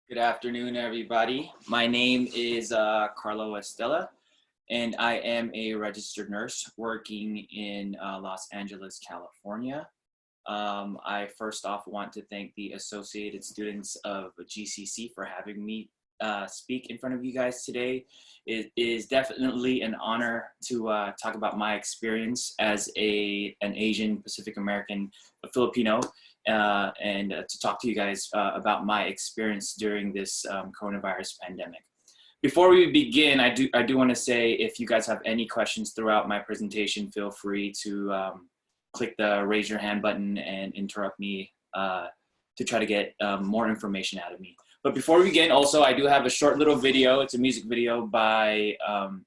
Good afternoon, everybody. My name is Carlo Estella, and I am a registered nurse working in Los Angeles, California. I first off want to thank the Associated Students of GCC for having me speak in front of you guys today. It is definitely an honor to talk about my experience as an Asian Pacific American Filipino and to talk to you guys about my experience during this coronavirus pandemic. Before we begin, I do want to say if you guys have any questions throughout my presentation, feel free to click the raise your hand button and interrupt me to try to get more information out of me. But before we begin, also, I do have a short little video. It's a music video by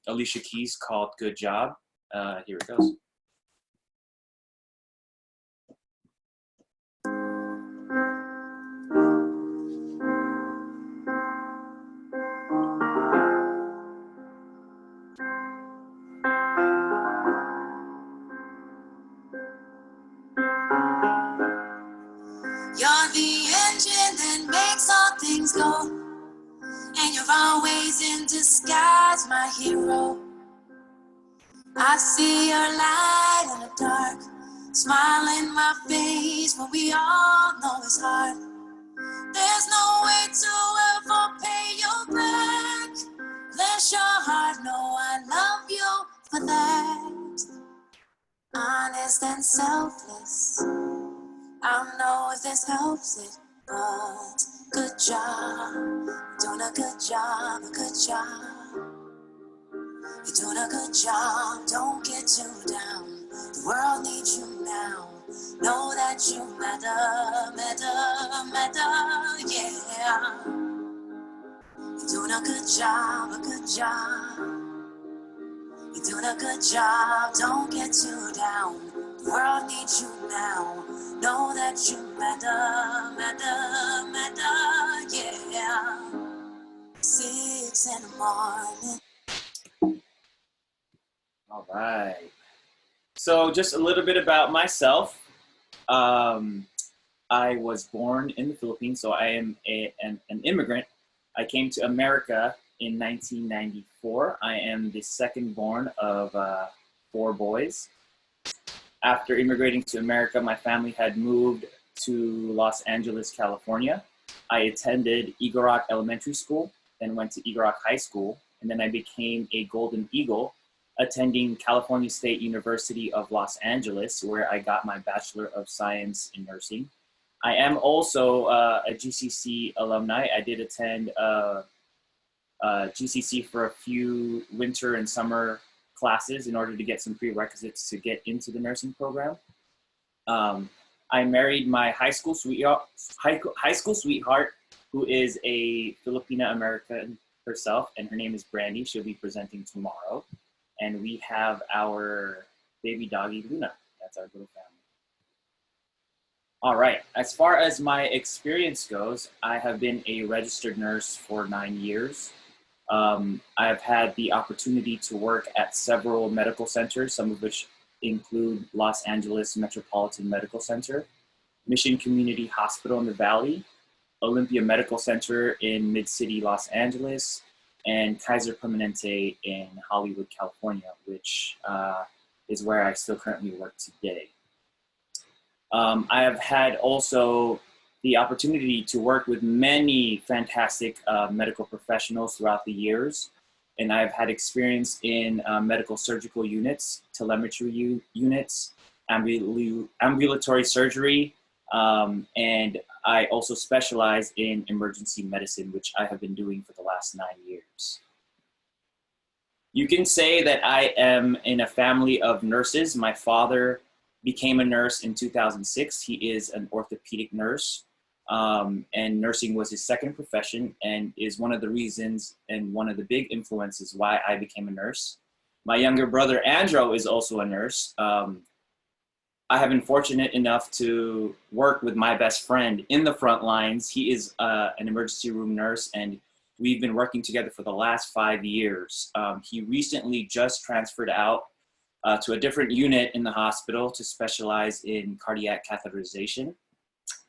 Alicia Keys called Good Job. Here it goes. You're the engine that makes all things go, and you're always in disguise, my hero. I see your light in the dark, smile in my face when we all know it's hard. There's no way to ever pay you back. Bless your heart, know I love you for that. Honest and selfless, I don't know if this helps it, but good job, doing a good job, a good job. You're doing a good job, don't get too down. The world needs you now. Know that you matter, yeah. You're doing a good job, a good job. You're doing a good job, don't get too down. The world needs you now. Know that you matter, yeah. 6 in the morning. All right. So just a little bit about myself. I was born in the Philippines, so I am an immigrant. I came to America in 1994. I am the second born of 4 boys. After immigrating to America, my family had moved to Los Angeles, California. I attended Eagle Rock Elementary School, then went to Eagle Rock High School, and then I became a Golden Eagle, attending California State University of Los Angeles, where I got my Bachelor of Science in Nursing. I am also a GCC alumni. I did attend GCC for a few winter and summer classes in order to get some prerequisites to get into the nursing program. I married my high school sweetheart, who is a Filipina American herself, and her name is Brandy. She'll be presenting tomorrow. And we have our baby doggy, Luna. That's our little family. All right, as far as my experience goes, I have been a registered nurse for 9 years. I've had the opportunity to work at several medical centers, some of which include Los Angeles Metropolitan Medical Center, Mission Community Hospital in the Valley, Olympia Medical Center in Mid-City, Los Angeles, and Kaiser Permanente in Hollywood, California, which is where I still currently work today. I have had also the opportunity to work with many fantastic medical professionals throughout the years. And I've had experience in medical surgical units, telemetry units, ambulatory surgery, and I also specialize in emergency medicine, which I have been doing for the last 9 years. You can say that I am in a family of nurses. My father became a nurse in 2006. He is an orthopedic nurse. And nursing was his second profession and is one of the reasons and one of the big influences why I became a nurse. My younger brother, Andrew, is also a nurse. I have been fortunate enough to work with my best friend in the Frontlines. He is an emergency room nurse, and we've been working together for the last 5 years. He recently just transferred out to a different unit in the hospital to specialize in cardiac catheterization.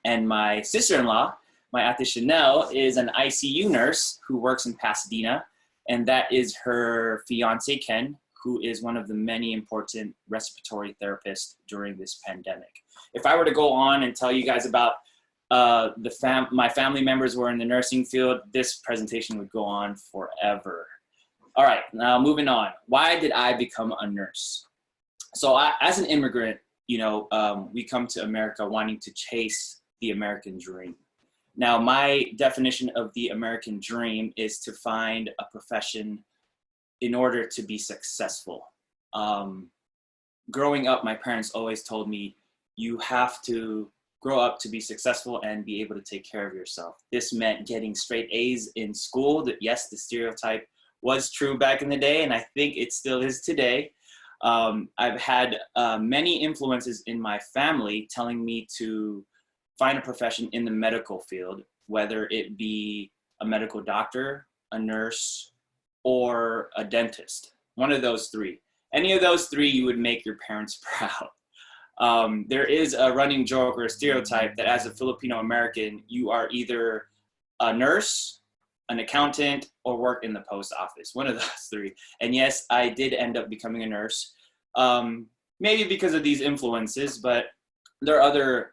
And my sister-in-law, My Ate Chanel is an ICU nurse who works in Pasadena, and that is her fiance, Ken, who is one of the many important respiratory therapists during this pandemic. If I were to go on and tell you guys about my family members who are in the nursing field, this presentation would go on forever. All right, now moving on. Why did I become a nurse? So as an immigrant, we come to America wanting to chase the American dream. Now, my definition of the American dream is to find a profession in order to be successful. Growing up, my parents always told me, you have to grow up to be successful and be able to take care of yourself. This meant getting straight A's in school. Yes, the stereotype was true back in the day, and I think it still is today. I've had many influences in my family telling me to find a profession in the medical field, whether it be a medical doctor, a nurse, or a dentist. One of those three. Any of those three, you would make your parents proud. There is a running joke or a stereotype that as a Filipino American, you are either a nurse, an accountant, or work in the post office. One of those three. And yes, I did end up becoming a nurse, maybe because of these influences, but there are other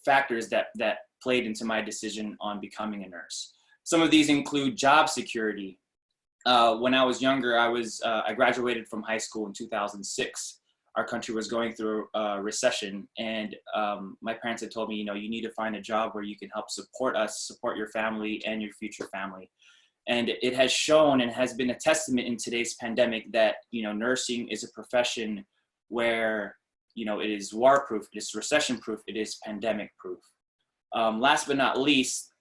factors that played into my decision on becoming a nurse. Some of these include job security. When I was younger, I graduated from high school in 2006. Our country was going through a recession, and my parents had told me, you need to find a job where you can help support us, support your family and your future family. And it has shown and has been a testament in today's pandemic that, nursing is a profession where, it is war-proof, it is recession-proof, it is pandemic-proof. Last but not least,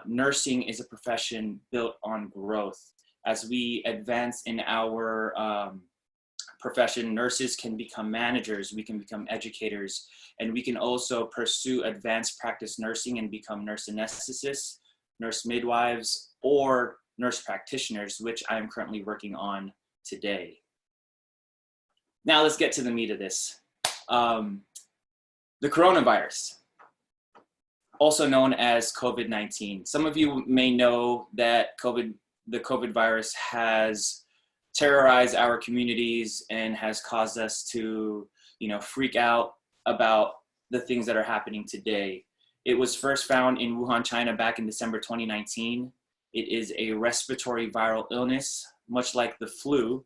nursing is a profession built on growth. As we advance in our profession, nurses can become managers, we can become educators, and we can also pursue advanced practice nursing and become nurse anesthetists, nurse midwives, or nurse practitioners, which I am currently working on today. Now let's get to the meat of this. The coronavirus, also known as COVID-19. Some of you may know that the COVID virus has terrorized our communities and has caused us to, freak out about the things that are happening today. It was first found in Wuhan, China back in December 2019. It is a respiratory viral illness, much like the flu.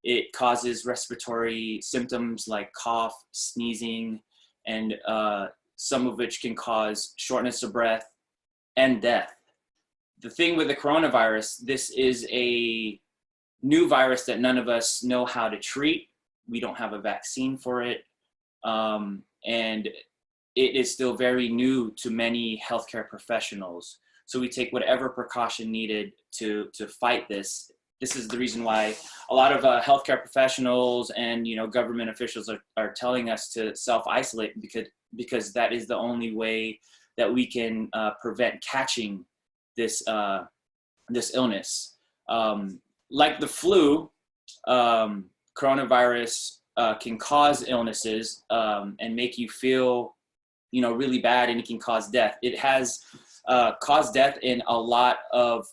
It causes respiratory symptoms like cough, sneezing, and some of which can cause shortness of breath and death. The thing with the coronavirus, this is a new virus that none of us know how to treat. We don't have a vaccine for it. And it is still very new to many healthcare professionals. So we take whatever precaution needed to fight this. This is the reason why a lot of healthcare professionals and government officials are telling us to self-isolate because that is the only way that we can prevent catching this illness. Like the flu, coronavirus can cause illnesses and make you feel really bad, and it can cause death. It has caused death in a lot of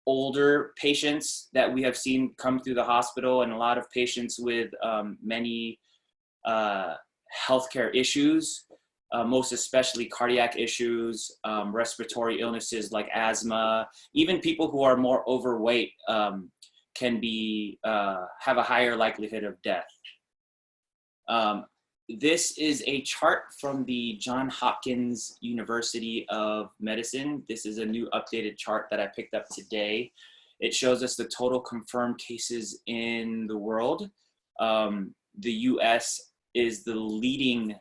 older patients that we have seen come through the hospital, and a lot of patients with many healthcare issues, most especially cardiac issues, respiratory illnesses like asthma. Even people who are more overweight can have a higher likelihood of death. This is a chart from the Johns Hopkins University of Medicine. This is a new updated chart that I picked up today. It shows us the total confirmed cases in the world. The US is the leading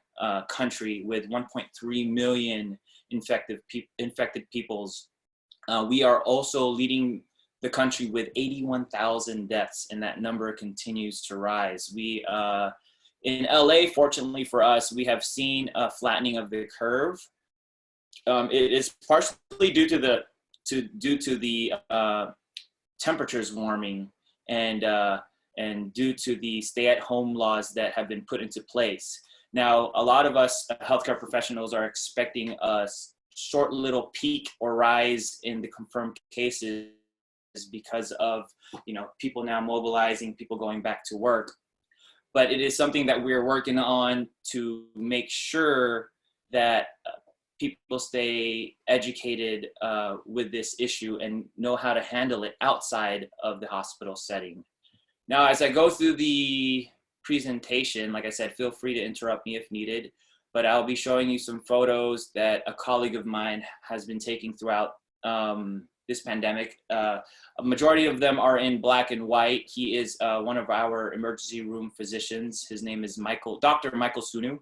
country with 1.3 million infected peoples. We are also leading the country with 81,000 deaths, and that number continues to rise. In LA, fortunately for us, we have seen a flattening of the curve. It is partially due to the temperatures warming and due to the stay-at-home laws that have been put into place. Now, a lot of us healthcare professionals are expecting a short little peak or rise in the confirmed cases because of, people now mobilizing, people going back to work. But it is something that we're working on to make sure that people stay educated with this issue and know how to handle it outside of the hospital setting. Now, as I go through the presentation, like I said, feel free to interrupt me if needed, but I'll be showing you some photos that a colleague of mine has been taking throughout this pandemic. A majority of them are in black and white. He is one of our emergency room physicians. His name is Dr. Michael Sunu.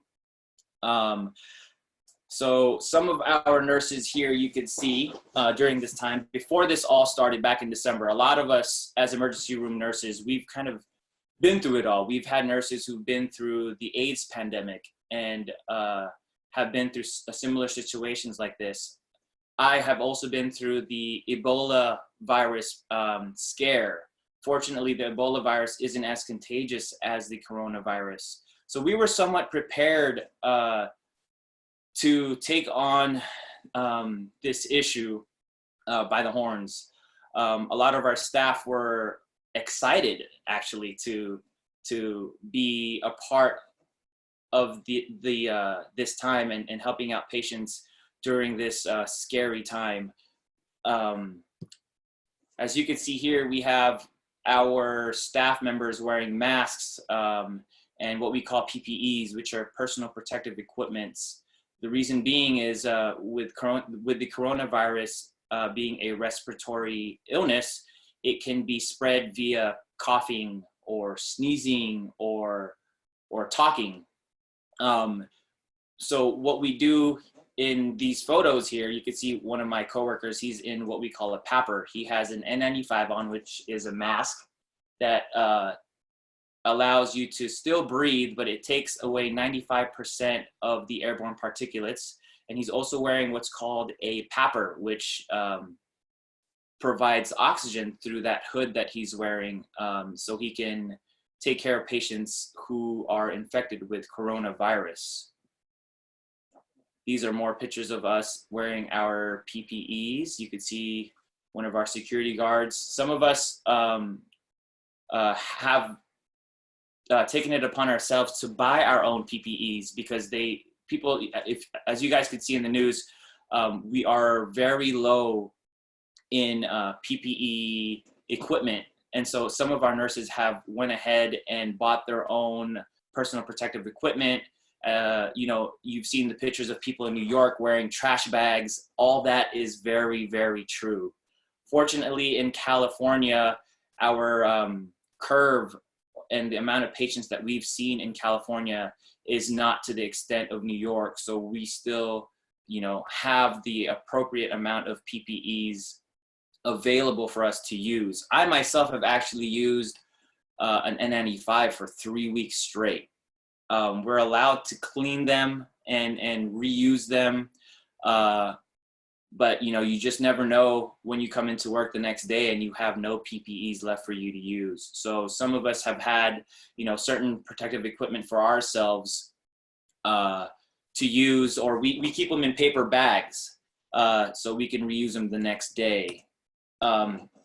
So some of our nurses here you could see during this time, before this all started back in December, a lot of us as emergency room nurses, we've kind of been through it all. We've had nurses who've been through the AIDS pandemic and have been through similar situations like this. I have also been through the Ebola virus scare. Fortunately, the Ebola virus isn't as contagious as the coronavirus. So we were somewhat prepared to take on this issue by the horns. A lot of our staff were excited actually to be a part of this time and helping out patients during this scary time. As you can see here, we have our staff members wearing masks and what we call PPEs, which are personal protective equipments. The reason being is with the coronavirus being a respiratory illness, it can be spread via coughing or sneezing or talking. So what we do in these photos here, you can see one of my coworkers, he's in what we call a PAPR. He has an N95 on, which is a mask that allows you to still breathe, but it takes away 95% of the airborne particulates. And he's also wearing what's called a PAPR, which provides oxygen through that hood that he's wearing, so he can take care of patients who are infected with coronavirus. These are more pictures of us wearing our PPEs. You could see one of our security guards. Some of us have taken it upon ourselves to buy our own PPEs because as you guys could see in the news, we are very low in PPE equipment. And so some of our nurses have went ahead and bought their own personal protective equipment. You've seen the pictures of people in New York wearing trash bags. All that is very, very true. Fortunately, in California, our curve and the amount of patients that we've seen in California is not to the extent of New York. So we still, have the appropriate amount of PPEs available for us to use. I myself have actually used an N95 for 3 weeks straight. We're allowed to clean them and reuse them. But you just never know when you come into work the next day and you have no PPEs left for you to use. So some of us have had, certain protective equipment for ourselves to use, or we keep them in paper bags so we can reuse them the next day.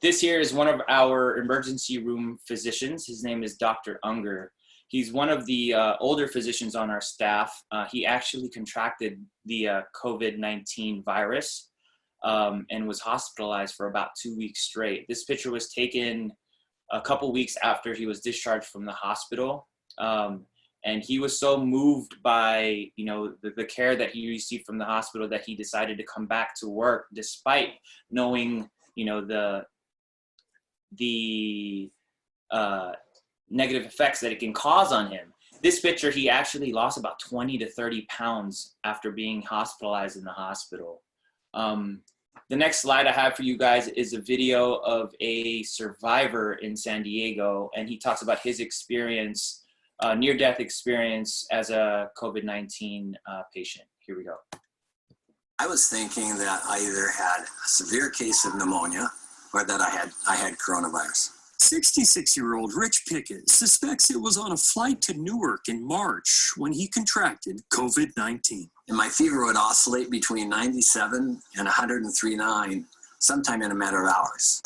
This here is one of our emergency room physicians. His name is Dr. Unger. He's one of the older physicians on our staff. He actually contracted the COVID-19 virus and was hospitalized for about 2 weeks straight. This picture was taken a couple weeks after he was discharged from the hospital. And he was so moved by, the care that he received from the hospital that he decided to come back to work despite knowing, the negative effects that it can cause on him. This picture, he actually lost about 20 to 30 pounds after being hospitalized in the hospital. The next slide I have for you guys is a video of a survivor in San Diego, and he talks about his experience, near-death experience as a COVID-19 patient. Here we go. I was thinking that I either had a severe case of pneumonia or that I had coronavirus. 66-year-old Rich Pickett suspects it was on a flight to Newark in March when he contracted COVID-19. And my fever would oscillate between 97 and 103.9, sometime in a matter of hours.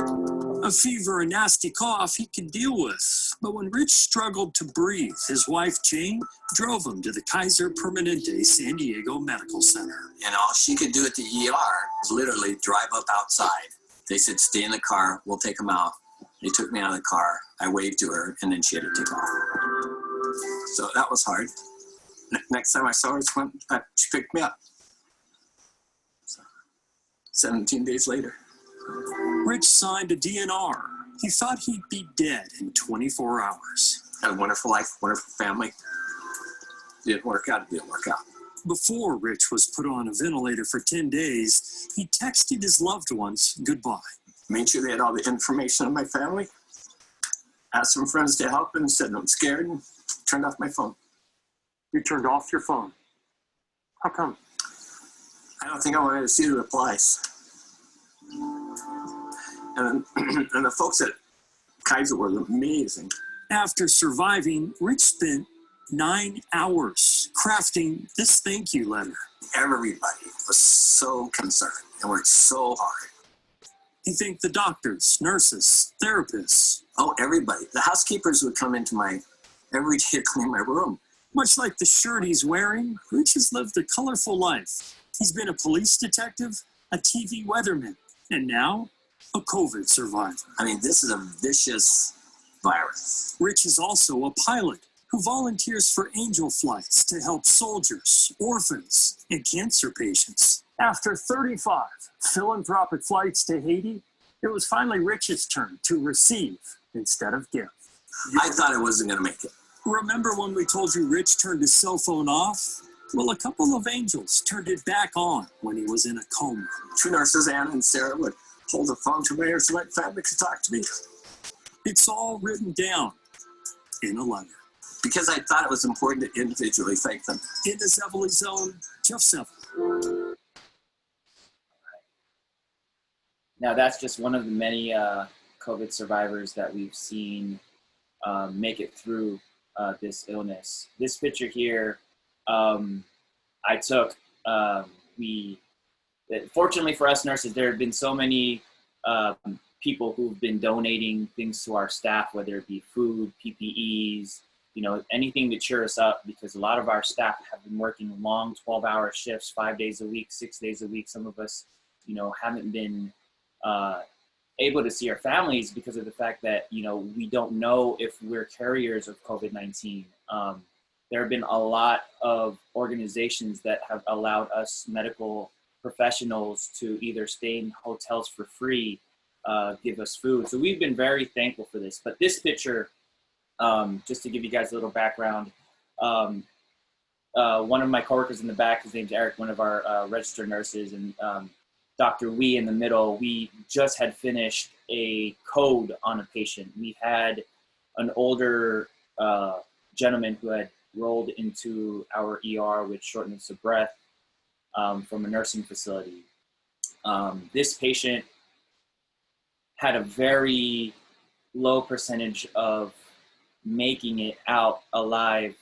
A fever and nasty cough he could deal with. But when Rich struggled to breathe, his wife, Jane, drove him to the Kaiser Permanente San Diego Medical Center. And all she could do at the ER was literally drive up outside. They said, stay in the car, we'll take him out. They took me out of the car, I waved to her, and then she had to take off. So that was hard. Next time I saw her, she picked me up. So, 17 days later. Rich signed a DNR. He thought he'd be dead in 24 hours. Had a wonderful life, wonderful family. Didn't work out, it didn't work out. Before Rich was put on a ventilator for 10 days, he texted his loved ones goodbye. Made sure they had all the information on my family. Asked some friends to help and said, I'm scared, and turned off my phone. You turned off your phone. How come? I don't think I wanted to see the replies. And the folks at Kaiser were amazing. After surviving, Rich spent 9 hours crafting this thank you letter. Everybody was so concerned and worked so hard. He thanked the doctors, nurses, therapists. Oh, everybody. The housekeepers would come into every day to clean my room. Much like the shirt he's wearing, Rich has lived a colorful life. He's been a police detective, a TV weatherman, and now a COVID survivor. I mean, this is a vicious virus. Rich is also a pilot who volunteers for angel flights to help soldiers, orphans, and cancer patients. After 35 philanthropic flights to Haiti, it was finally Rich's turn to receive instead of give. I thought I wasn't going to make it. Remember when we told you Rich turned his cell phone off? Well, a couple of angels turned it back on when he was in a coma. Two nurses, Anna and Sarah, would hold the phone to my ear so my family could talk to me. It's all written down in a letter. Because I thought it was important to individually thank them. In the Zeppeli Zone, Jeff Seville. Now that's just one of the many COVID survivors that we've seen make it through this illness. This picture here, I took. Fortunately for us nurses, there have been so many people who've been donating things to our staff, whether it be food, PPEs, anything to cheer us up, because a lot of our staff have been working long 12-hour shifts, 5 days a week, 6 days a week. Some of us, haven't been able to see our families because of the fact that, we don't know if we're carriers of COVID-19. There have been a lot of organizations that have allowed us medical professionals to either stay in hotels for free, give us food. So we've been very thankful for this. But this picture, just to give you guys a little background, one of my coworkers in the back, his name's Eric, one of our registered nurses, and Dr. Wee in the middle, we just had finished a code on a patient. We had an older gentleman who had rolled into our ER with shortness of breath from a nursing facility. This patient had a very low percentage of making it out alive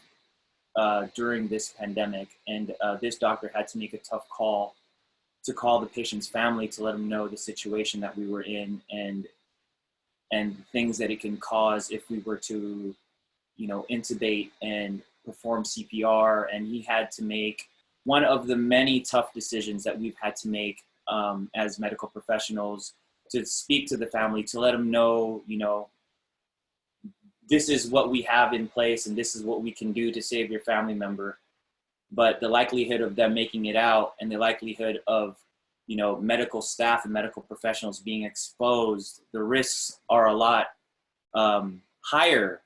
during this pandemic. And this doctor had to make a tough call to call the patient's family to let them know the situation that we were in and things that it can cause if we were to, intubate and perform CPR. And he had to make one of the many tough decisions that we've had to make as medical professionals, to speak to the family, to let them know, this is what we have in place and this is what we can do to save your family member. But the likelihood of them making it out and the likelihood of, medical staff and medical professionals being exposed, the risks are a lot higher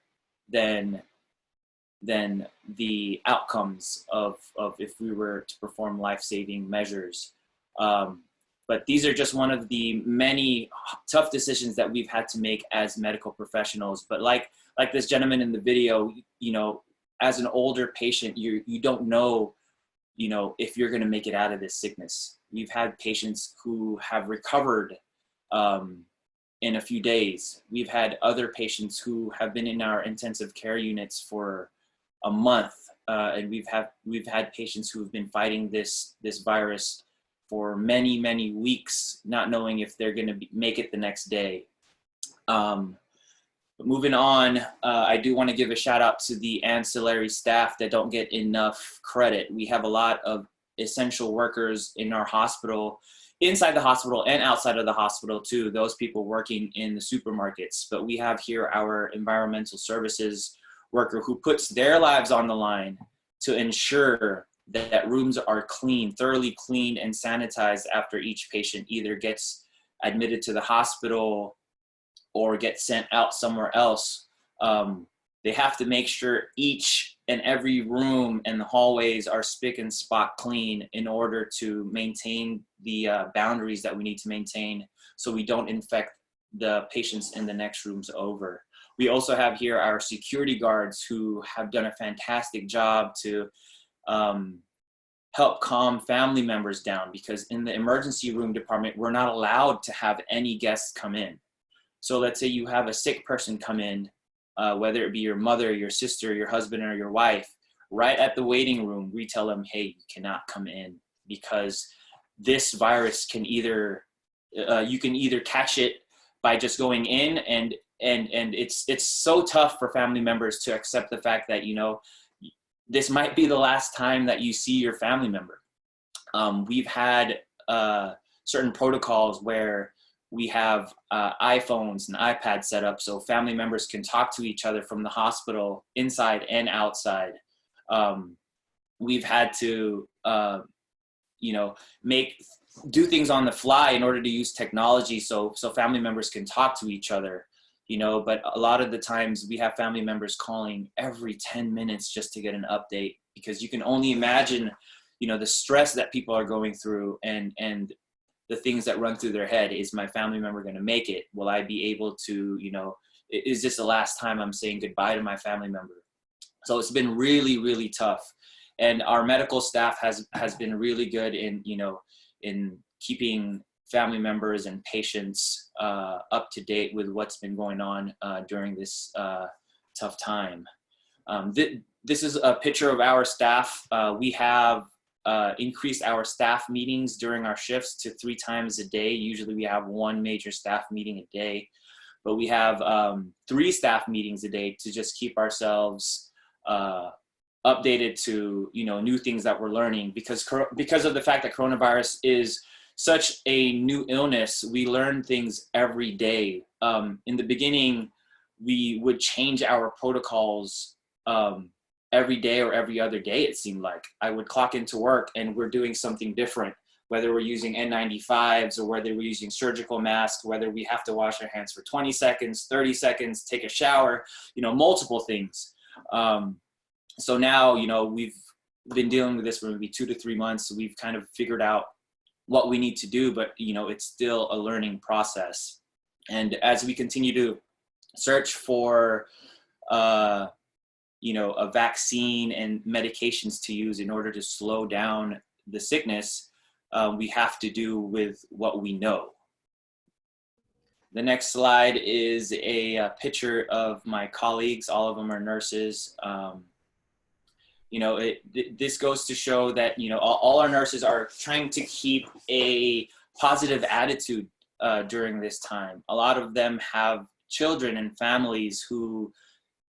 than the outcomes of if we were to perform life-saving measures. But these are just one of the many tough decisions that we've had to make as medical professionals. But like this gentleman in the video, as an older patient, you don't know, if you're going to make it out of this sickness. We've had patients who have recovered in a few days. We've had other patients who have been in our intensive care units for a month and we've had patients who have been fighting this virus for many weeks, not knowing if they're going to make it the next day. But moving on, I do want to give a shout out to the ancillary staff that don't get enough credit. We have a lot of essential workers in our hospital, inside the hospital and outside of the hospital too, those people working in the supermarkets. But we have here our environmental services worker who puts their lives on the line to ensure that rooms are clean, thoroughly cleaned and sanitized after each patient either gets admitted to the hospital or gets sent out somewhere else. They have to make sure each and every room and the hallways are spick and spot clean in order to maintain the boundaries that we need to maintain so we don't infect the patients in the next rooms over. We also have here our security guards who have done a fantastic job to help calm family members down, because in the emergency room department, we're not allowed to have any guests come in. So let's say you have a sick person come in, whether it be your mother, your sister, your husband, or your wife, right at the waiting room, we tell them, hey, you cannot come in because this virus can either, you can either catch it by just going in, and it's so tough for family members to accept the fact that, you know, this might be the last time that you see your family member. We've had certain protocols where we have iPhones and iPads set up so family members can talk to each other from the hospital inside and outside. We've had to, you know, do things on the fly in order to use technology so family members can talk to each other, you know, but a lot of the times we have family members calling every 10 minutes just to get an update, because you can only imagine, you know, the stress that people are going through and the things that run through their head. Is my family member going to make it? Will I be able to, you know, is this the last time I'm saying goodbye to my family member? So it's been really tough. And our medical staff has been really good in, you know, in keeping family members and patients up to date with what's been going on during this tough time. This is a picture of our staff. We have increased our staff meetings during our shifts to 3 times a day. Usually we have 1 major staff meeting a day, but we have 3 staff meetings a day to just keep ourselves updated to, you know, new things that we're learning, because of the fact that coronavirus is such a new illness. We learn things every day. In the beginning, we would change our protocols every day or every other day, it seemed like. I would clock into work and we're doing something different, whether we're using N95s or whether we're using surgical masks, whether we have to wash our hands for 20 seconds, 30 seconds, take a shower, you know, multiple things. So now, you know, we've been dealing with this for maybe 2 to 3 months. So we've kind of figured out what we need to do, but, you know, it's still a learning process. And as we continue to search for, you know, a vaccine and medications to use in order to slow down the sickness, we have to do with what we know. The next slide is a picture of my colleagues. All of them are nurses. You know, this goes to show that, you know, all our nurses are trying to keep a positive attitude during this time. A lot of them have children and families who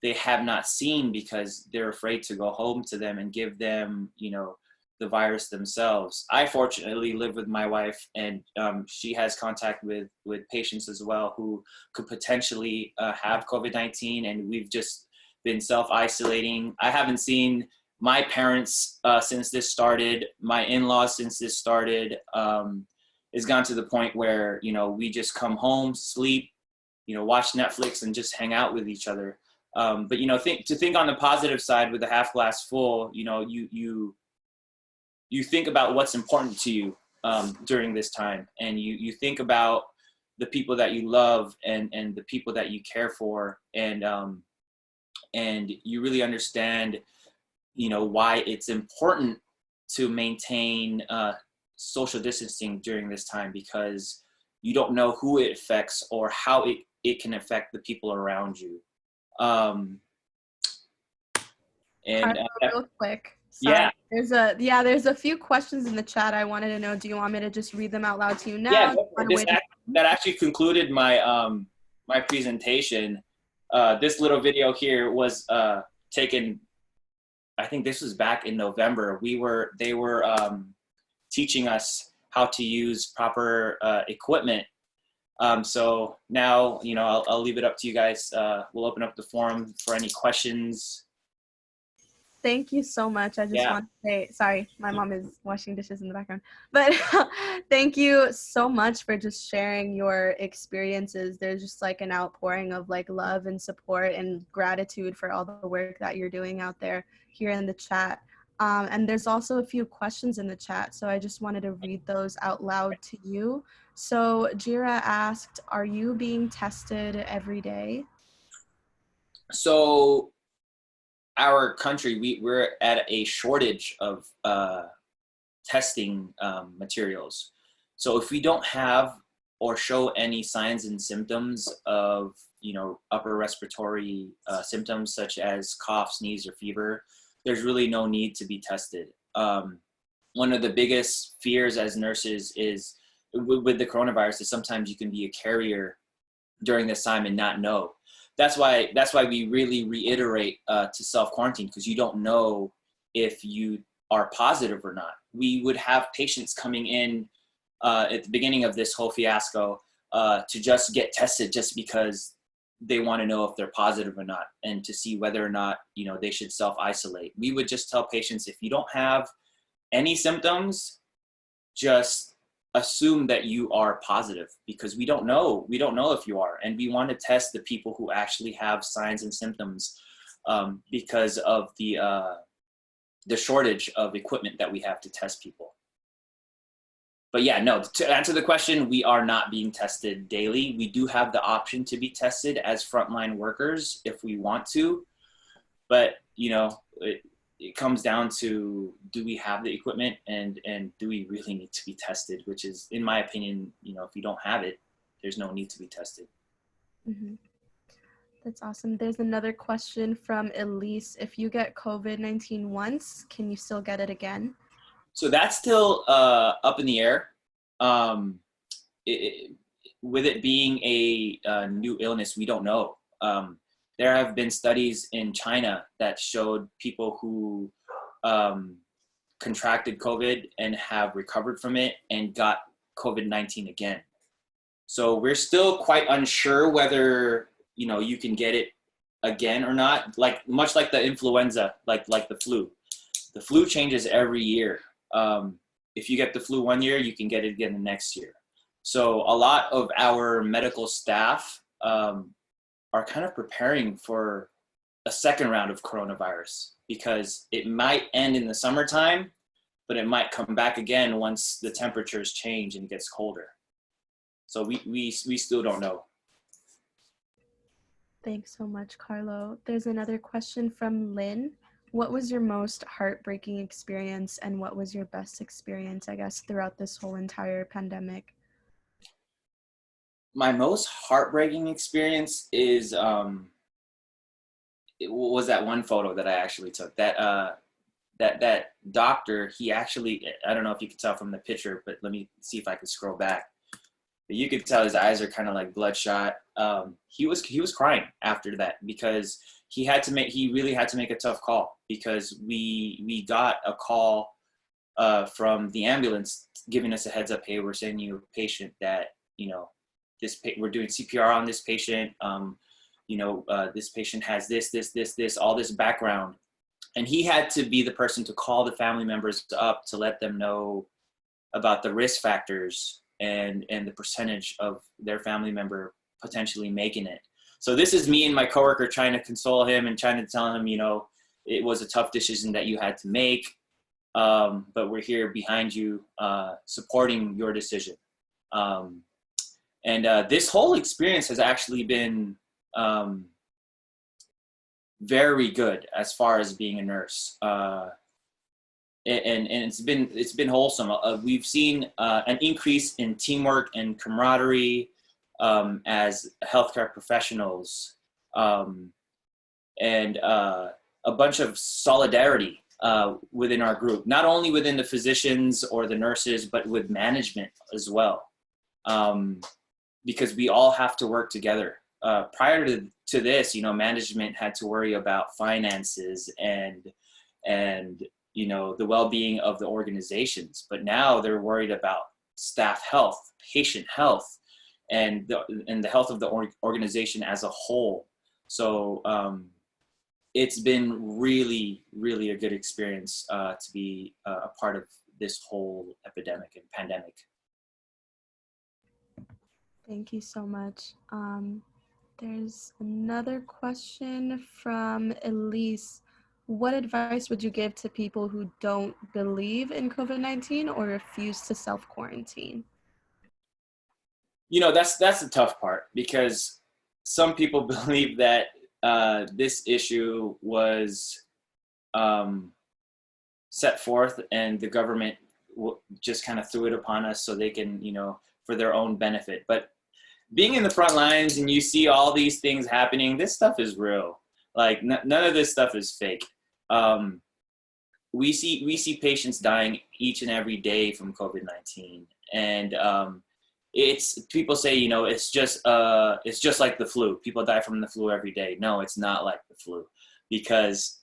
they have not seen because they're afraid to go home to them and give them, you know, the virus themselves. I fortunately live with my wife, and she has contact with patients as well who could potentially have COVID-19, and we've just been self-isolating. I haven't seen my parents since this started. My in-laws since this started. It's gone to the point where, you know, we just come home, sleep, you know, watch Netflix and just hang out with each other. But, you know, think on the positive side with the half glass full, you know, you think about what's important to you during this time, and you think about the people that you love and the people that you care for, and you really understand, you know, why it's important to maintain social distancing during this time, because you don't know who it affects or how it can affect the people around you. real quick. Yeah. Sorry. There's a few questions in the chat I wanted to know. Do you want me to just read them out loud to you now? Yeah, that actually concluded my my presentation. This little video here was taken, I think this was back in November. They were teaching us how to use proper equipment. So now, you know, I'll leave it up to you guys. We'll open up the forum for any questions. Thank you so much. I just Yeah. want to say, sorry, my mom is washing dishes in the background, but thank you so much for just sharing your experiences. There's just like an outpouring of like love and support and gratitude for all the work that you're doing out there here in the chat. And there's also a few questions in the chat, so I just wanted to read those out loud to you. So Jira asked, are you being tested every day? So our country, we're at a shortage of testing materials. So if we don't have or show any signs and symptoms of, you know, upper respiratory symptoms such as cough, sneeze, or fever, there's really no need to be tested. One of the biggest fears as nurses is with the coronavirus is sometimes you can be a carrier during this time and not know. That's why we really reiterate to self-quarantine, because you don't know if you are positive or not. We would have patients coming in at the beginning of this whole fiasco to just get tested just because they want to know if they're positive or not, and to see whether or not, you know, they should self-isolate. We would just tell patients, if you don't have any symptoms, just assume that you are positive, because we don't know if you are, and we want to test the people who actually have signs and symptoms because of the shortage of equipment that we have to test people. But yeah, no, to answer the question, we are not being tested daily. We do have the option to be tested as frontline workers if we want to, but you know, it comes down to, do we have the equipment, and do we really need to be tested, which is, in my opinion, you know, if you don't have it, there's no need to be tested. Mm-hmm. That's awesome. There's another question from Elise. If you get COVID-19 once, can you still get it again? So that's still up in the air. With it being a new illness, we don't know. There have been studies in China that showed people who contracted COVID and have recovered from it and got COVID-19 again. So we're still quite unsure whether, you know, you can get it again or not. Like, much like the influenza, like the flu. The flu changes every year. If you get the flu one year, you can get it again the next year. So a lot of our medical staff are kind of preparing for a second round of coronavirus, because it might end in the summertime, but it might come back again once the temperatures change and it gets colder. So we still don't know. Thanks so much, Carlo. There's another question from Lynn. What was your most heartbreaking experience, and what was your best experience, I guess, throughout this whole entire pandemic? My most heartbreaking experience is it was that one photo that I actually took. That doctor, he actually, I don't know if you could tell from the picture, but let me see if I can scroll back. But you could tell his eyes are kind of like bloodshot. He was crying after that, because he really had to make a tough call, because we got a call from the ambulance giving us a heads up. Hey, we're sending you a patient that, you know, we're doing CPR on this patient. You know, this patient has this, all this background. And he had to be the person to call the family members up to let them know about the risk factors and the percentage of their family member potentially making it. So this is me and my coworker trying to console him and trying to tell him, you know, it was a tough decision that you had to make, but we're here behind you, supporting your decision. And this whole experience has actually been very good as far as being a nurse, and it's been wholesome. We've seen an increase in teamwork and camaraderie as healthcare professionals, and a bunch of solidarity within our group, not only within the physicians or the nurses, but with management as well. Because we all have to work together. Prior to this, management had to worry about finances and the well-being of the organizations. But now they're worried about staff health, patient health, and the health of the organization as a whole. So it's been really, really a good experience to be a part of this whole epidemic and pandemic. Thank you so much. There's another question from Elise. What advice would you give to people who don't believe in COVID-19 or refuse to self-quarantine? That's the tough part, because some people believe that this issue was set forth and the government just kind of threw it upon us so they can, for their own benefit. But being in the front lines and you see all these things happening, this stuff is real. Like none of this stuff is fake. We see patients dying each and every day from COVID-19, and people say, it's just like the flu. People die from the flu every day. No, it's not like the flu, because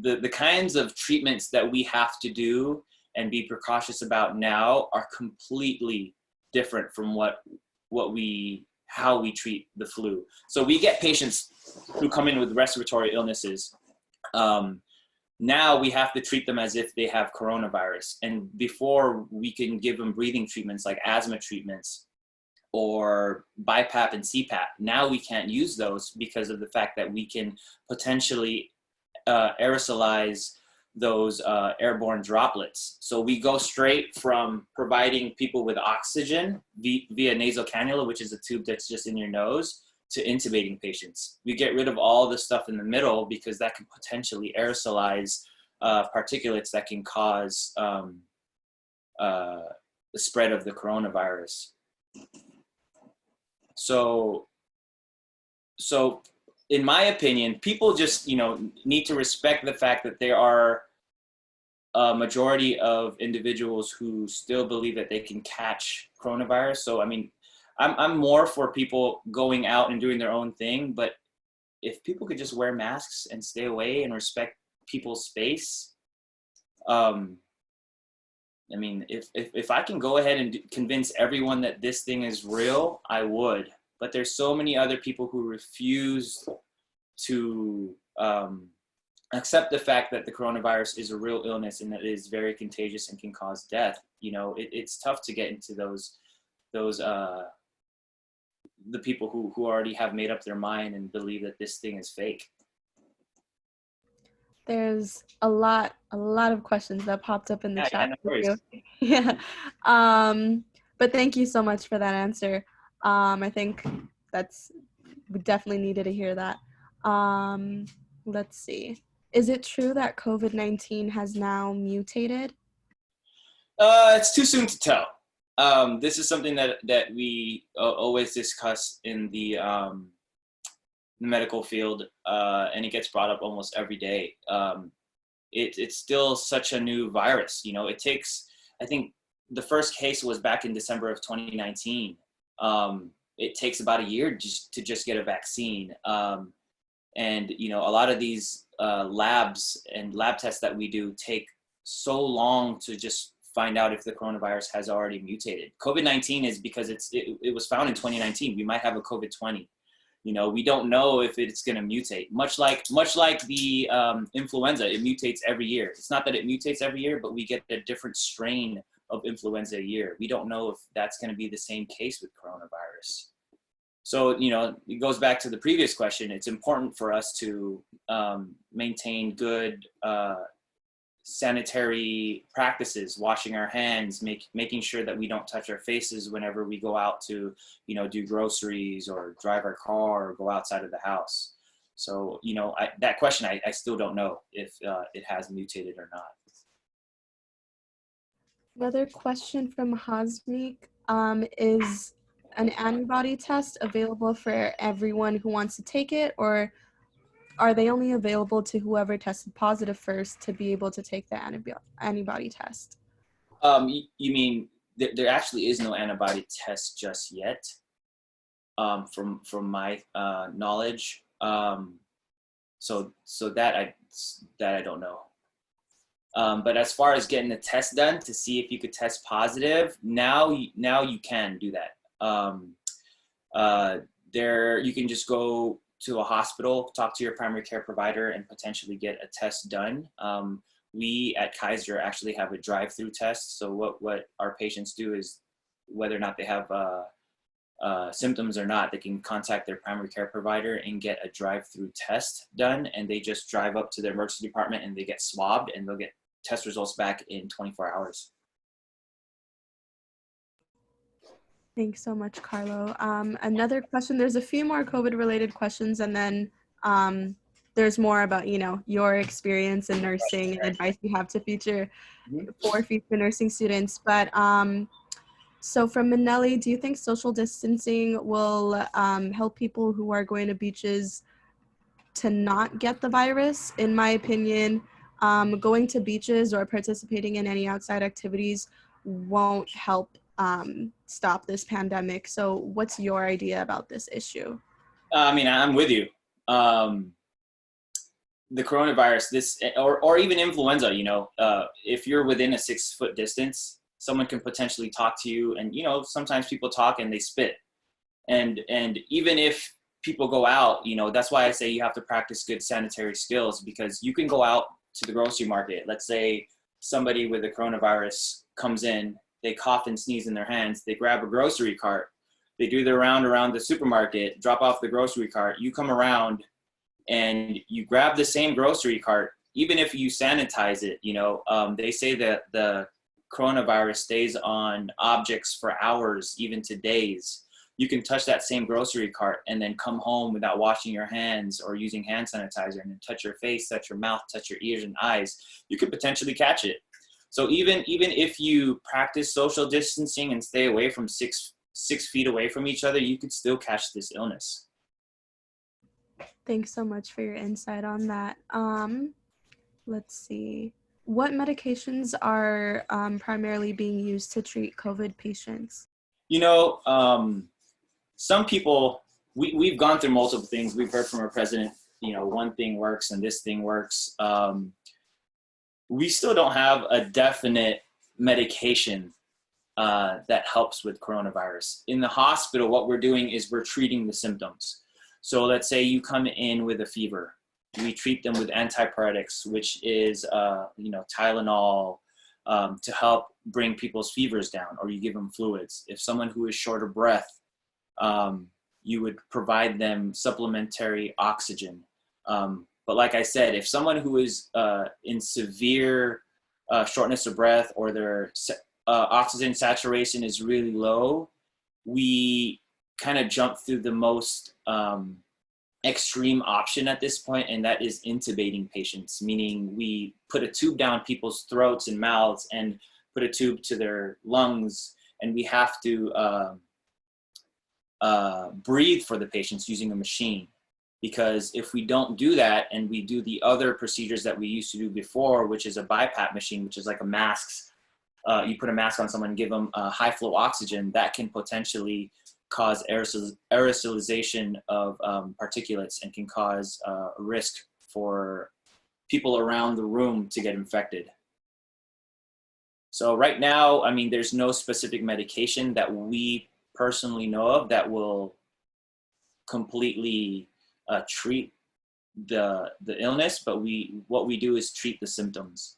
the kinds of treatments that we have to do and be precautious about now are completely different from how we treat the flu. So we get patients who come in with respiratory illnesses. Now we have to treat them as if they have coronavirus. And before, we can give them breathing treatments like asthma treatments or BiPAP and CPAP. Now we can't use those because of the fact that we can potentially aerosolize those airborne droplets. So we go straight from providing people with oxygen via nasal cannula, which is a tube that's just in your nose, to intubating patients. We get rid of all the stuff in the middle because that can potentially aerosolize particulates that can cause the spread of the coronavirus. So in my opinion, people just, need to respect the fact that there are a majority of individuals who still believe that they can catch coronavirus. So, I'm more for people going out and doing their own thing, but if people could just wear masks and stay away and respect people's space, if I can go ahead and convince everyone that this thing is real, I would. But there's so many other people who refuse to accept the fact that the coronavirus is a real illness and that it is very contagious and can cause death. It's tough to get into those the people who already have made up their mind and believe that this thing is fake. There's a lot of questions that popped up in the chat. No worries. Yeah. But thank you so much for that answer. I think we definitely needed to hear that. Let's see. Is it true that COVID-19 has now mutated? It's too soon to tell. This is something that we always discuss in the medical field, and it gets brought up almost every day. It's still such a new virus. It takes, I think the first case was back in December of 2019. It takes about a year to just get a vaccine. And, a lot of these labs and lab tests that we do take so long to just find out if the coronavirus has already mutated. COVID-19 is because it was found in 2019. We might have a COVID-20. We don't know if it's going to mutate. Much like the influenza, it mutates every year. It's not that it mutates every year, but we get a different strain of influenza a year. We don't know if that's going to be the same case with coronavirus. So, it goes back to the previous question. It's important for us to maintain good sanitary practices, washing our hands, making sure that we don't touch our faces whenever we go out to, do groceries or drive our car or go outside of the house. So, that question, I still don't know if it has mutated or not. Another question from Hasmik, is an antibody test available for everyone who wants to take it, or are they only available to whoever tested positive first to be able to take the antibody test? You mean there actually is no antibody test just yet, from my knowledge. So that I don't know. But as far as getting the test done to see if you could test positive, now you can do that. There you can just go to a hospital, talk to your primary care provider, and potentially get a test done. We at Kaiser actually have a drive-through test. So what our patients do is, whether or not they have symptoms or not, they can contact their primary care provider and get a drive-through test done, and they just drive up to the emergency department and they get swabbed, and they'll get test results back in 24 hours. Thanks so much, Carlo. Another question, there's a few more COVID-related questions, and then there's more about, your experience in nursing and advice you have to future nursing students. But so from Manelli, do you think social distancing will help people who are going to beaches to not get the virus? In my opinion, going to beaches or participating in any outside activities won't help stop this pandemic. So what's your idea about this issue? I mean, I'm with you. The coronavirus, or even influenza, if you're within a 6-foot distance, someone can potentially talk to you, and sometimes people talk and they spit, and even if people go out, that's why I say you have to practice good sanitary skills, because you can go out to the grocery market. Let's say somebody with the coronavirus comes in, they cough and sneeze in their hands, they grab a grocery cart, they do their round around the supermarket, drop off the grocery cart, you come around and you grab the same grocery cart, even if you sanitize it, they say that the coronavirus stays on objects for hours, even to days. You can touch that same grocery cart and then come home without washing your hands or using hand sanitizer, and then touch your face, touch your mouth, touch your ears and eyes. You could potentially catch it. So even if you practice social distancing and stay away from 6 feet away from each other, you could still catch this illness. Thanks so much for your insight on that. Let's see. What medications are primarily being used to treat COVID patients? Some people, we've gone through multiple things. We've heard from our president, one thing works and this thing works. We still don't have a definite medication that helps with coronavirus. In the hospital, what we're doing is we're treating the symptoms. So let's say you come in with a fever. We treat them with antipyretics, which is, Tylenol, to help bring people's fevers down, or you give them fluids. If someone who is short of breath, you would provide them supplementary oxygen. But like I said, if someone who is in severe shortness of breath, or their oxygen saturation is really low, we kind of jump through the most extreme option at this point, and that is intubating patients, meaning we put a tube down people's throats and mouths and put a tube to their lungs, and we have to breathe for the patients using a machine. Because if we don't do that, and we do the other procedures that we used to do before, which is a BiPAP machine, which is like a mask, you put a mask on someone and give them high flow oxygen, that can potentially cause aerosolization of particulates, and can cause a risk for people around the room to get infected. So right now, I mean, there's no specific medication that we personally know of that will completely treat the illness, but what we do is treat the symptoms.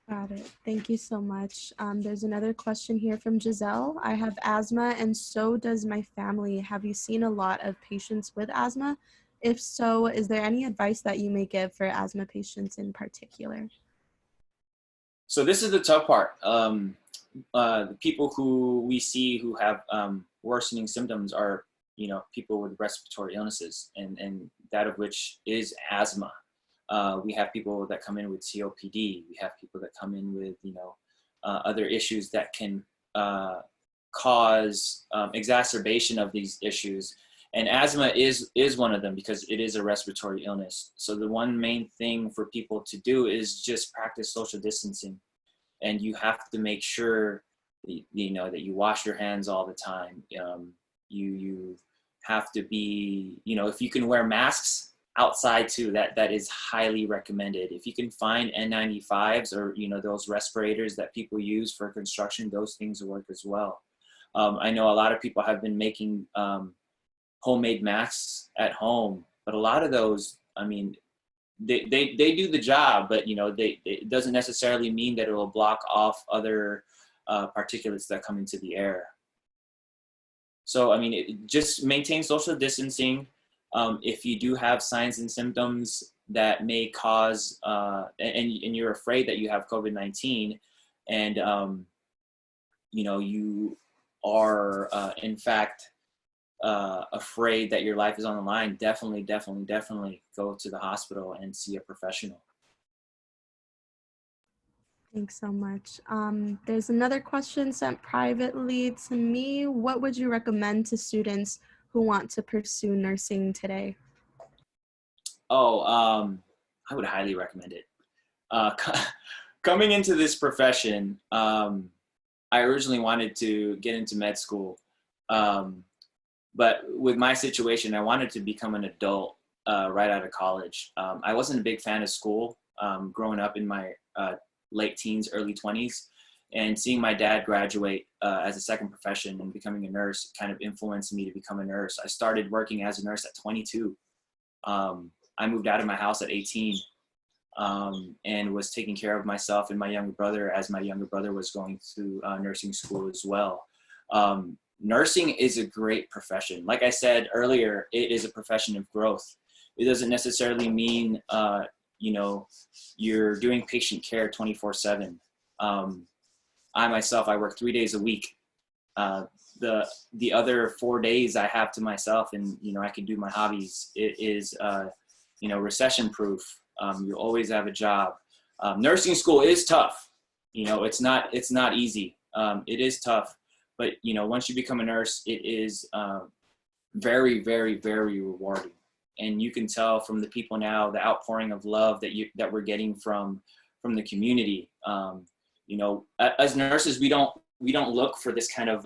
Got it. Thank you so much. There's another question here from Giselle. I have asthma, and so does my family. Have you seen a lot of patients with asthma? If so, is there any advice that you may give for asthma patients in particular? So this is the tough part. The people who we see who have worsening symptoms are, people with respiratory illnesses, and that of which is asthma. We have people that come in with COPD. We have people that come in with, other issues that can cause exacerbation of these issues. And asthma is one of them because it is a respiratory illness. So the one main thing for people to do is just practice social distancing. And you have to make sure that you wash your hands all the time. You have to be, if you can wear masks outside too, that is highly recommended. If you can find N95s or those respirators that people use for construction, those things work as well. I know a lot of people have been making homemade masks at home, but a lot of those, they do the job, but it doesn't necessarily mean that it will block off other particulates that come into the air. So just maintain social distancing. If you do have signs and symptoms that may cause and you're afraid that you have COVID-19 and you are in fact afraid that your life is on the line, definitely go to the hospital and see a professional. Thanks so much. There's another question sent privately to me. What would you recommend to students who want to pursue nursing today? I would highly recommend it. Coming into this profession, I originally wanted to get into med school. But with my situation, I wanted to become an adult right out of college. I wasn't a big fan of school growing up in my late teens, early 20s, and seeing my dad graduate as a second profession and becoming a nurse kind of influenced me to become a nurse. I started working as a nurse at 22. I moved out of my house at 18 and was taking care of myself and my younger brother as my younger brother was going to nursing school as well. Nursing is a great profession. Like I said earlier, it is a profession of growth. It doesn't necessarily mean, you're doing patient care 24/7. I myself, I work 3 days a week. The other 4 days I have to myself and, I can do my hobbies. It is, recession proof. You always have a job. Nursing school is tough. It's not easy. It is tough. But, once you become a nurse, it is very, very, very rewarding. And you can tell from the people now, the outpouring of love that we're getting from the community. As nurses, we don't look for this kind of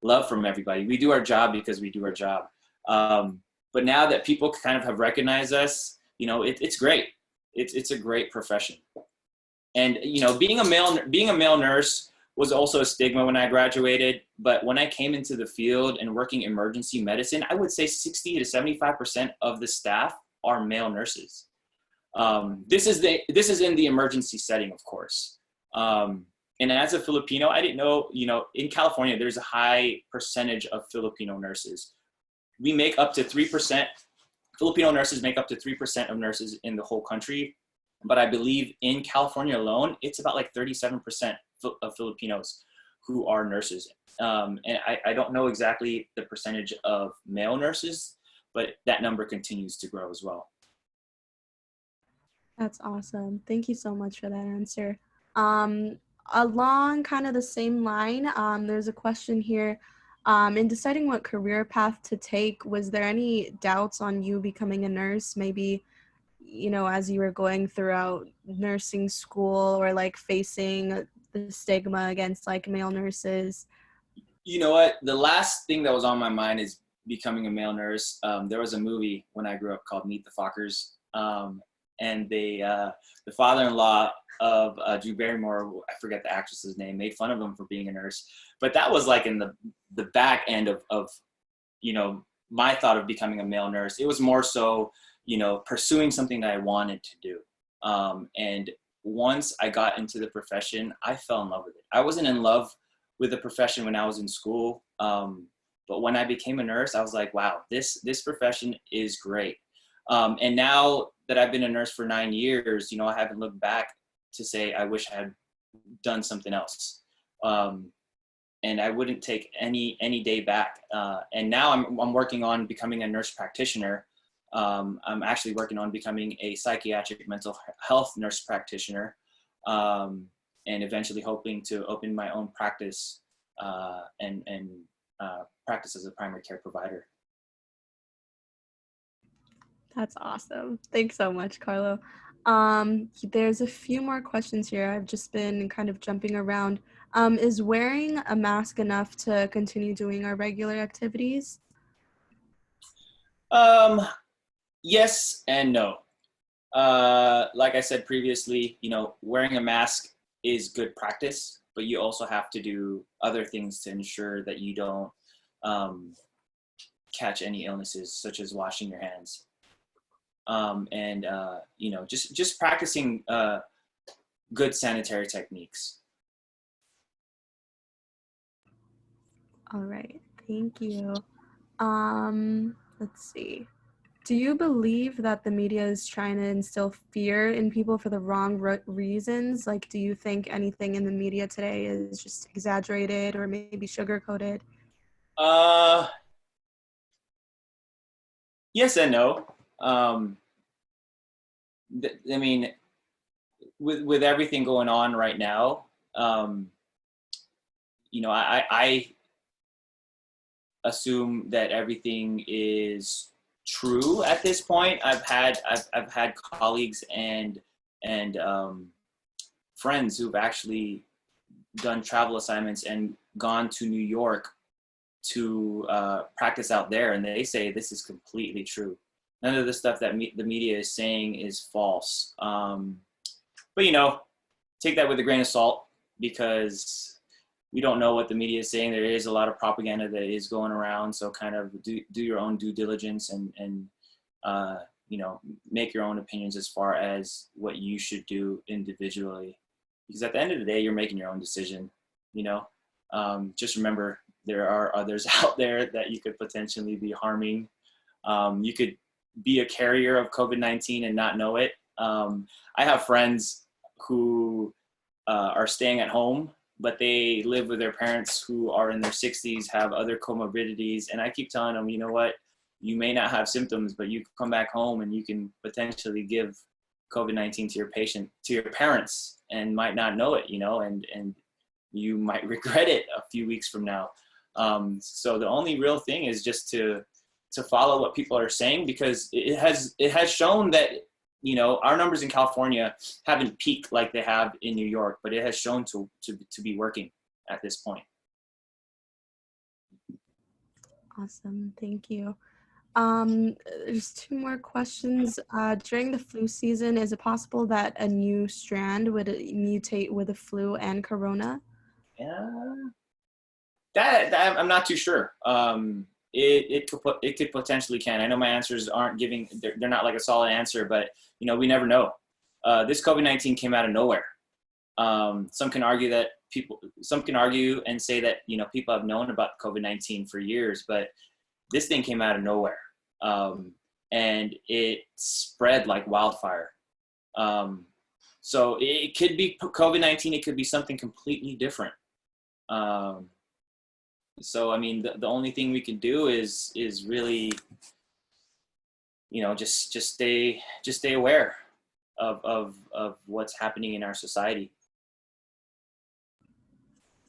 love from everybody. We do our job because we do our job. But now that people kind of have recognized us, it's great. It's a great profession. And, being a male nurse was also a stigma when I graduated. But when I came into the field and working emergency medicine, I would say 60 to 75% of the staff are male nurses. This is in the emergency setting, of course. And as a Filipino, I didn't know, in California, there's a high percentage of Filipino nurses. We make up to 3%, Filipino nurses make up to 3% of nurses in the whole country. But I believe in California alone, it's about like 37% of Filipinos who are nurses. And I don't know exactly the percentage of male nurses, but that number continues to grow as well. That's awesome. Thank you so much for that answer. Along kind of the same line, there's a question here. In deciding what career path to take, was there any doubts on you becoming a nurse? Maybe, as you were going throughout nursing school or like facing the stigma against like male nurses? You know what? The last thing that was on my mind is becoming a male nurse. There was a movie when I grew up called Meet the Fockers. And the father-in-law of Drew Barrymore, I forget the actress's name, made fun of him for being a nurse. But that was like in the back end of my thought of becoming a male nurse. It was more so, pursuing something that I wanted to do. And once I got into the profession, I fell in love with it. I wasn't in love with the profession when I was in school. But when I became a nurse, I was like, wow, this profession is great. And now that I've been a nurse for 9 years, I haven't looked back to say, I wish I had done something else. And I wouldn't take any day back. And now I'm working on becoming a nurse practitioner. I'm actually working on becoming a psychiatric mental health nurse practitioner, and eventually hoping to open my own practice and practice as a primary care provider. That's awesome. Thanks so much, Carlo. There's a few more questions here. I've just been kind of jumping around. Is wearing a mask enough to continue doing our regular activities? Yes and no. Like I said previously, wearing a mask is good practice, but you also have to do other things to ensure that you don't catch any illnesses, such as washing your hands. And just practicing good sanitary techniques. All right, thank you. Let's see. Do you believe that the media is trying to instill fear in people for the wrong reasons? Like, do you think anything in the media today is just exaggerated or maybe sugar-coated? Yes and no. I mean, with everything going on right now, I assume that everything is true at this point. I've had colleagues and friends who've actually done travel assignments and gone to New York to practice out there, and they say this is completely true. None of the stuff that the media is saying is false. But take that with a grain of salt, because we don't know what the media is saying. There is a lot of propaganda that is going around, so kind of do your own due diligence and make your own opinions as far as what you should do individually, because at the end of the day, you're making your own decision. Just remember, there are others out there that you could potentially be harming. You could be a carrier of COVID-19 and not know it. I have friends who are staying at home, but they live with their parents who are in their 60s, have other comorbidities. And I keep telling them, you know what, you may not have symptoms, but you come back home and you can potentially give COVID-19 to your parents, and might not know it, and you might regret it a few weeks from now. So the only real thing is just to follow what people are saying, because it has shown that, our numbers in California haven't peaked like they have in New York, but it has shown to be working at this point. Awesome, thank you. There's two more questions. During the flu season, is it possible that a new strand would mutate with the flu and corona? Yeah, that I'm not too sure. It could potentially can. I know my answers aren't they're not like a solid answer, but we never know. This COVID-19 came out of nowhere. Some can argue and say that people have known about COVID-19 for years, but this thing came out of nowhere, and it spread like wildfire. So it could be COVID-19. It could be something completely different. So, I mean, the only thing we can do is really, just stay aware of what's happening in our society.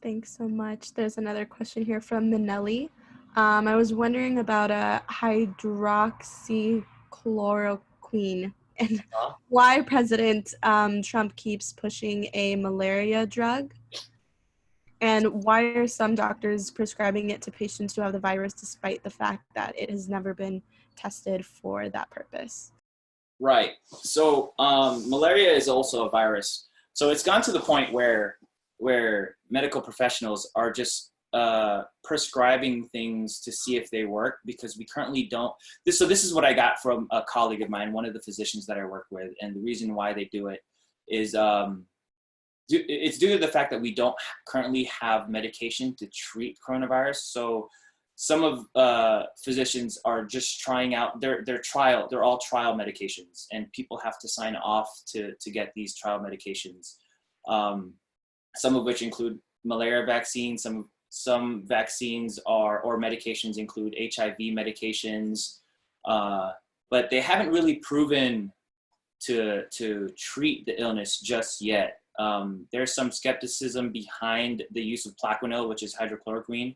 Thanks so much. There's another question here from Minelli. I was wondering about hydroxychloroquine and why President Trump keeps pushing a malaria drug. And why are some doctors prescribing it to patients who have the virus despite the fact that it has never been tested for that purpose? Right. So malaria is also a virus. So it's gone to the point where medical professionals are just prescribing things to see if they work, because we currently don't. So this is what I got from a colleague of mine, one of the physicians that I work with, and the reason why they do it is it's due to the fact that we don't currently have medication to treat coronavirus. So some of physicians are just trying out they're all trial medications, and people have to sign off to get these trial medications. Some of which include malaria vaccines. Some vaccines or medications include HIV medications, but they haven't really proven to treat the illness just yet. There's some skepticism behind the use of Plaquenil, which is hydrochloroquine.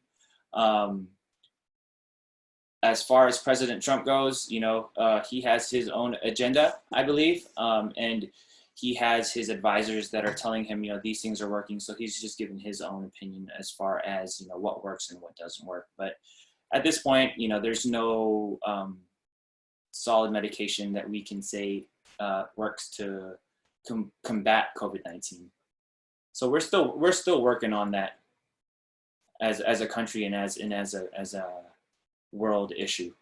as far as President Trump goes, he has his own agenda, I believe, and he has his advisors that are telling him, these things are working. So he's just giving his own opinion as far as, what works and what doesn't work. But at this point, there's no solid medication that we can say works to combat COVID-19. So we're still working on that as a country and as a world issue.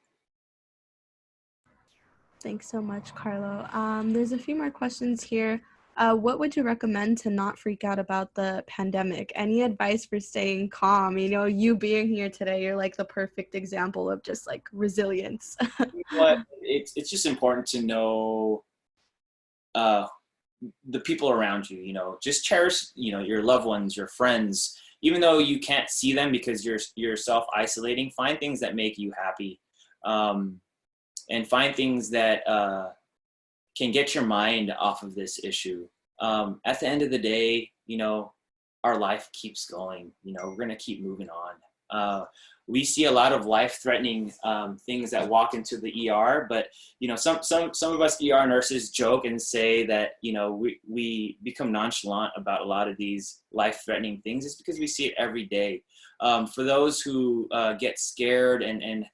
Thanks so much, Carlo. There's a few more questions here. What would you recommend to not freak out about the pandemic? Any advice for staying calm? You being here today, you're like the perfect example of just like resilience. But it's just important to know the people around you. Just cherish your loved ones, your friends, even though you can't see them because you're self-isolating. Find things that make you happy, and find things that can get your mind off of this issue. At the end of the day, our life keeps going. We're gonna keep moving on. We see a lot of life-threatening things that walk into the ER, but some of us ER nurses joke and say that we become nonchalant about a lot of these life-threatening things. It's because we see it every day. For those who get scared and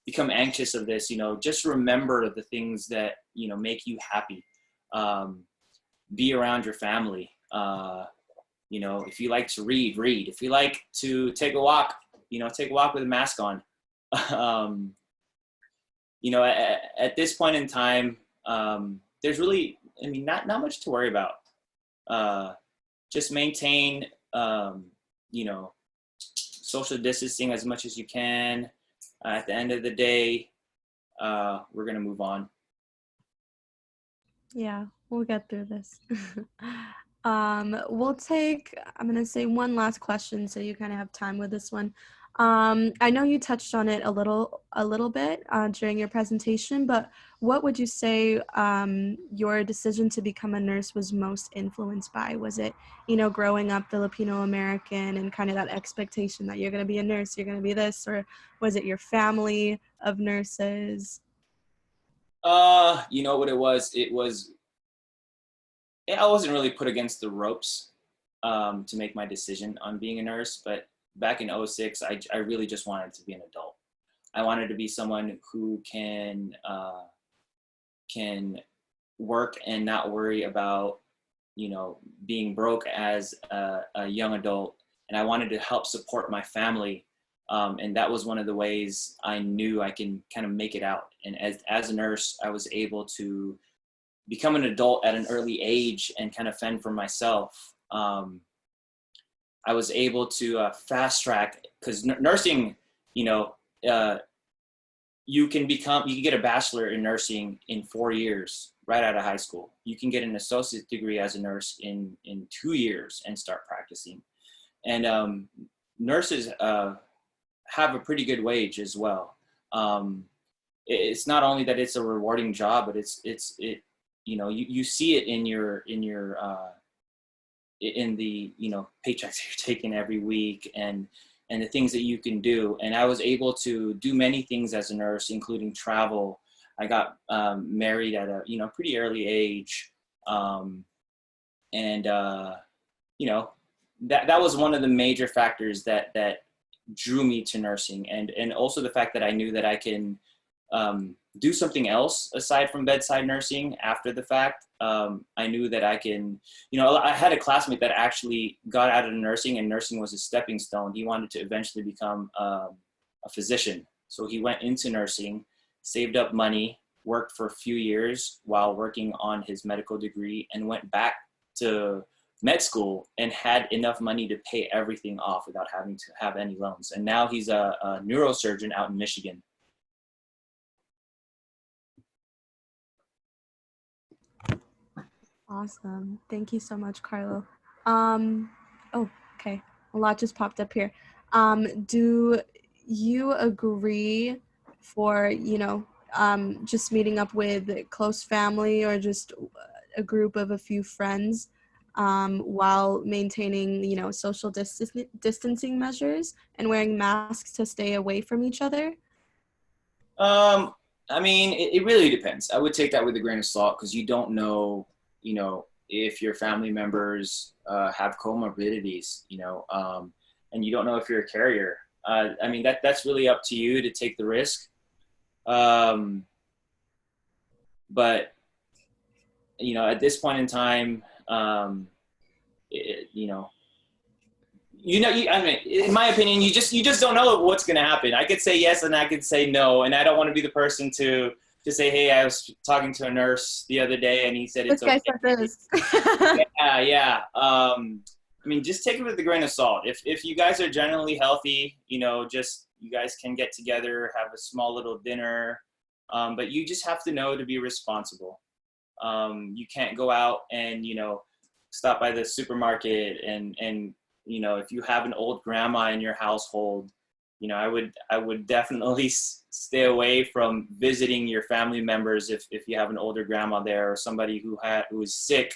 become anxious of this, just remember the things that make you happy. Be around your family. If you like to read. If you like to take a walk, take a walk with a mask on. At this point in time, there's really, not much to worry about. Just maintain, social distancing as much as you can. At the end of the day, we're going to move on. Yeah, we'll get through this. We'll take, I'm going to say one last question so you kind of have time with this one. I know you touched on it a little bit during your presentation, but what would you say your decision to become a nurse was most influenced by? Was it, growing up Filipino American and kind of that expectation that you're going to be a nurse, you're going to be this, or was it your family of nurses? You know what it was? I wasn't really put against the ropes to make my decision on being a nurse, but back in 2006, I really just wanted to be an adult. I wanted to be someone who can work and not worry about, being broke as a young adult. And I wanted to help support my family. And that was one of the ways I knew I can kind of make it out. And as a nurse, I was able to become an adult at an early age and kind of fend for myself. I was able to fast track, because nursing, you can get a bachelor in nursing in 4 years right out of high school. You can get an associate degree as a nurse in 2 years and start practicing. And nurses have a pretty good wage as well. It's not only that it's a rewarding job, but you see it in the paychecks you're taking every week and the things that you can do. And I was able to do many things as a nurse, including travel. I got married at a pretty early age, and that was one of the major factors that drew me to nursing, and also the fact that I knew that I can do something else aside from bedside nursing after the fact. I knew that I can, I had a classmate that actually got out of nursing, and nursing was a stepping stone. He wanted to eventually become a physician. So he went into nursing, saved up money, worked for a few years while working on his medical degree, and went back to med school and had enough money to pay everything off without having to have any loans. And now he's a neurosurgeon out in Michigan. Awesome. Thank you so much, Carlo. Okay. A lot just popped up here. Do you agree for, just meeting up with close family or just a group of a few friends while maintaining, social distancing measures and wearing masks to stay away from each other? I mean, it really depends. I would take that with a grain of salt because you don't know, if your family members have comorbidities, and you don't know if you're a carrier. I mean, that's really up to you to take the risk. Um, but at this point in time, it, you know, I mean, in my opinion, you just don't know what's going to happen. I could say yes and I could say no, and I don't want to be the person to say, hey, I was talking to a nurse the other day and he said This it's guy okay. said this. Yeah, yeah. I mean, just take it with a grain of salt. If you guys are generally healthy, just you guys can get together, have a small little dinner, but you just have to know to be responsible. You can't go out and stop by the supermarket and if you have an old grandma in your household, I would definitely stay away from visiting your family members if you have an older grandma there or somebody who is sick,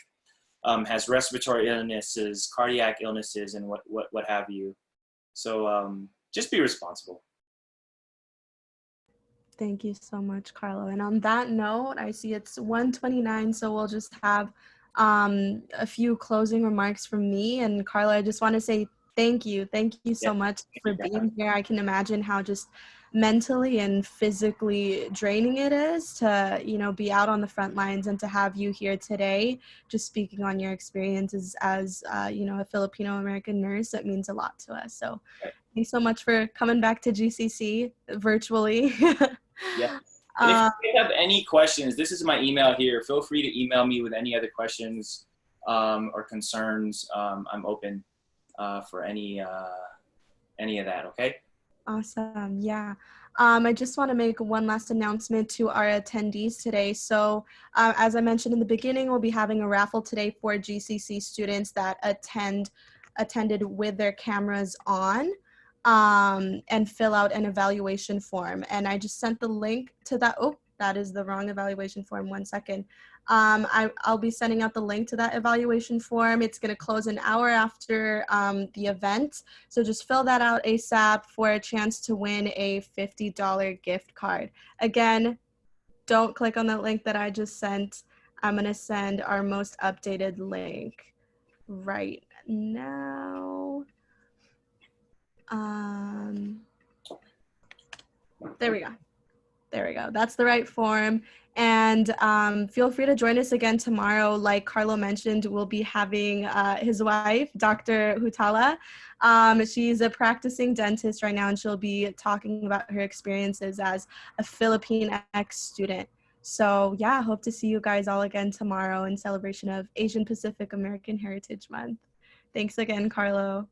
has respiratory illnesses, cardiac illnesses, and what have you. So just be responsible. Thank you so much, Carlo. And on that note, I see it's 1:29, so we'll just have a few closing remarks from me. And Carlo, I just want to say thank you. Thank you Yeah, so much thank for you for having being here. I can imagine how just mentally and physically draining it is to, be out on the front lines and to have you here today, just speaking on your experiences as, a Filipino American nurse. That means a lot to us. So me. thanks so much for coming back to GCC virtually. Yeah. And if Uh, you have any questions, this is my email here. Feel free to email me with any other questions or concerns. I'm open for any of that. Okay. Awesome. Yeah. I just want to make one last announcement to our attendees today. So, as I mentioned in the beginning, we'll be having a raffle today for GCC students that attended with their cameras on, and fill out an evaluation form. And I just sent the link to that. Oh, that is the wrong evaluation form. 1 second. I'll be sending out the link to that evaluation form. It's going to close an hour after the event. So just fill that out ASAP for a chance to win a $50 gift card. Again, don't click on that link that I just sent. I'm going to send our most updated link right now. There we go. There we go. That's the right form. And feel free to join us again tomorrow. Like Carlo mentioned, we'll be having his wife, Dr. Hutala. She's a practicing dentist right now, and she'll be talking about her experiences as a Filipinx student. So yeah, hope to see you guys all again tomorrow in celebration of Asian Pacific American Heritage Month. Thanks again, Carlo.